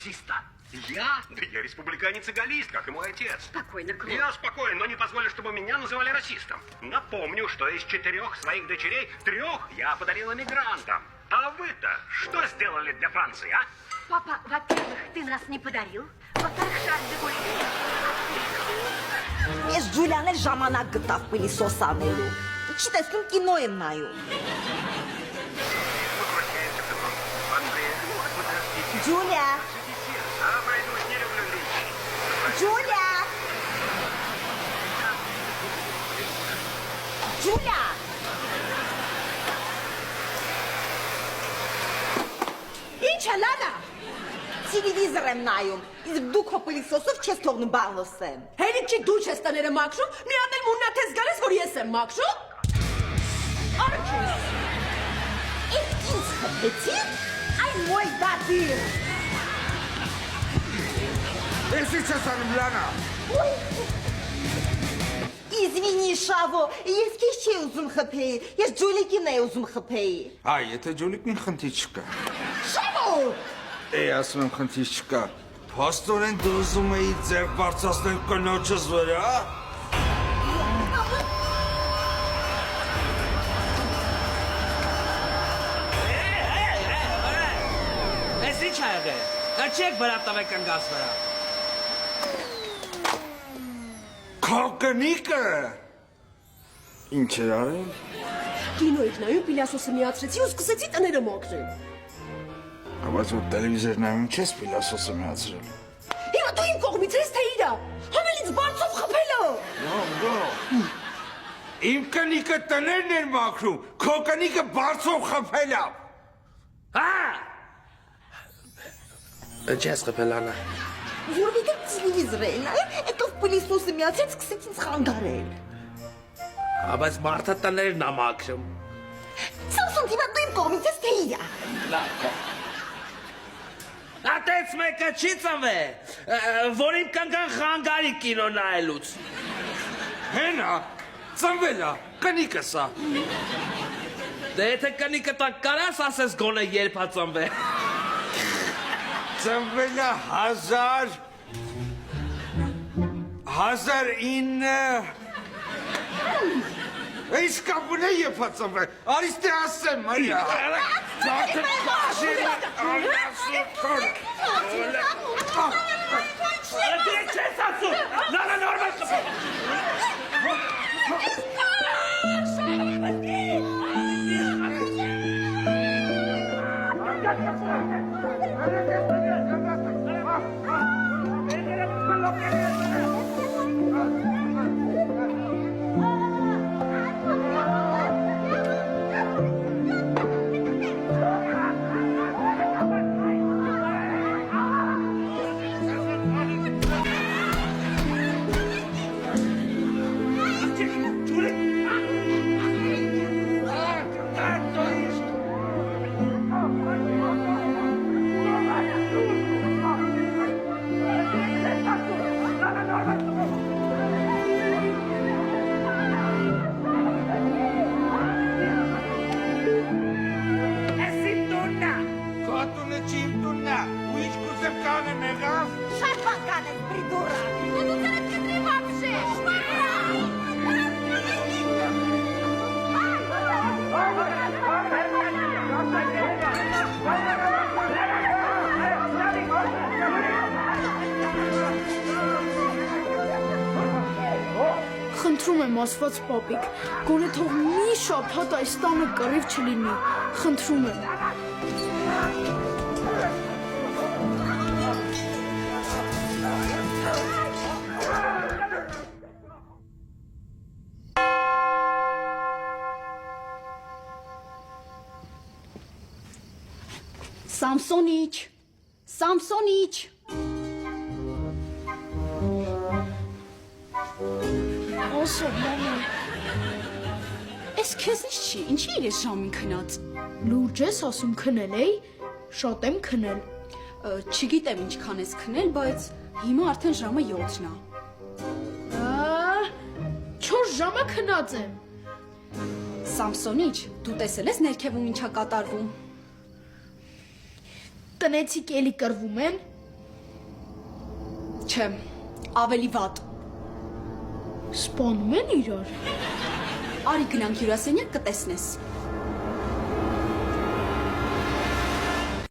Я? Да я республиканец-эгалист, как и мой отец. Спокойно, Клод. Я спокоен, но не позволю, чтобы меня называли расистом. Напомню, что из 4 своих дочерей 3 я подарил эмигрантам. А вы-то что сделали для Франции, а? Папа, во-первых, ты нас не подарил. Во-вторых, Шарль де Голь. Ես Ջուլիան էլ ժամանակ գտավ պիլիսոս անելու։ Չտեսնում կինո եմ նայում։ Возвращаемся к нам. Андрей, подождите. Ջուլիա, Обойдусь, не люблю лишних. Ջուլիա։ Ջուլիա։ Ինչ է լանա։ Տելևիզոր եմ նայում։ Իսկ դու քո պիլիսոսով չես թողնում բան լսեմ։ Հերիք չի դու չես տները մաքրում, միան էլ մուննաթես գալես, որ ես եմ մաքրում։ Արջես։ Իսկ ինձ խփեցի, այ մոյ դադիր։ Ես ինչ ես անում, Լանա։ Իզվինի, Շավո, ես քեզ չի ուզում խփեի, ես Ջուլիկին էի ուզում խփեի։ Այ, եթե Ջուլիկին խնդիր չկա։ Շավո։ Ասում եմ խնդիր չկա։ Փաստորեն դու ուզում էի ձեր բարձրացնել կնոջս վրա։ Ես ինչ ա եղել։ Չեք վրա տվեք ընկած վրա։ Քո կնիկը։ Ինչ էր արել։ Կինո եք նայում, պիլասոսը միացրեցի ու սկսեցի տները մաքրել։ Բայց որ տելևիզոր նայում չես պիլասոսը միացրել։ Հիմա դու իմ կողմից ես թե իրա։ Համելից բարձով խփելը։ Իմ կնիկը տներն էր մաքրում, քո կնիկը բարձով խփել է։ Հա։ Չես խփել Անա։ Որովհետև տելևիզոր էի նայում, հետո պիլիսոսը միացրեց, սկսեց ինձ խանգարել։ Բայց մարդը տներն ա մաքրում։ Սամսոն, հիմա դու իմ կողմից ես թե իրա։ Ատեց մեկը չի ծնվել, որ իմ կնկան խանգարի կինո նայելուց։ Հենա, ծնվել է, կնիկս է։ Դե եթե կնիկը տակ կարաս ասես գոնե երբ ա ծնվել։ Ծնվել է 1900 Այս կապուն է եփա ծնվել, արիստե ասեմ, Մարիա։ Ծաղթը կաշել է, արյասը կոր։ Դե չես ասում, նանա նորմալ կպել։ Խնդրում եմ ասված պապիկ, գոնե թող մի շաբաթ այս տանը կռիվ չլինի, խնդրում եմ։ Սամսոնիչ, Սամսոնիչ։ Ասո, մամա, Ես քեզնից չի, ինչի իր ես ժամին քնած։ լուրջ ես ասում քնել էի, շատ եմ քնել։ Չգիտեմ ինչքան ես քնել, բայց հիմա արդեն ժամը 7-ն է։ 4 ժամը քնած եմ։ Սամսոնիչ, դու տեսել ես ներքևում ինչա կատարվում։ Տնեցիք էլի կռվում են։ Չէ, ավելի վատ։ Սպանում են իրար։ Արի գնանք հյուրասենյակ կտեսնես։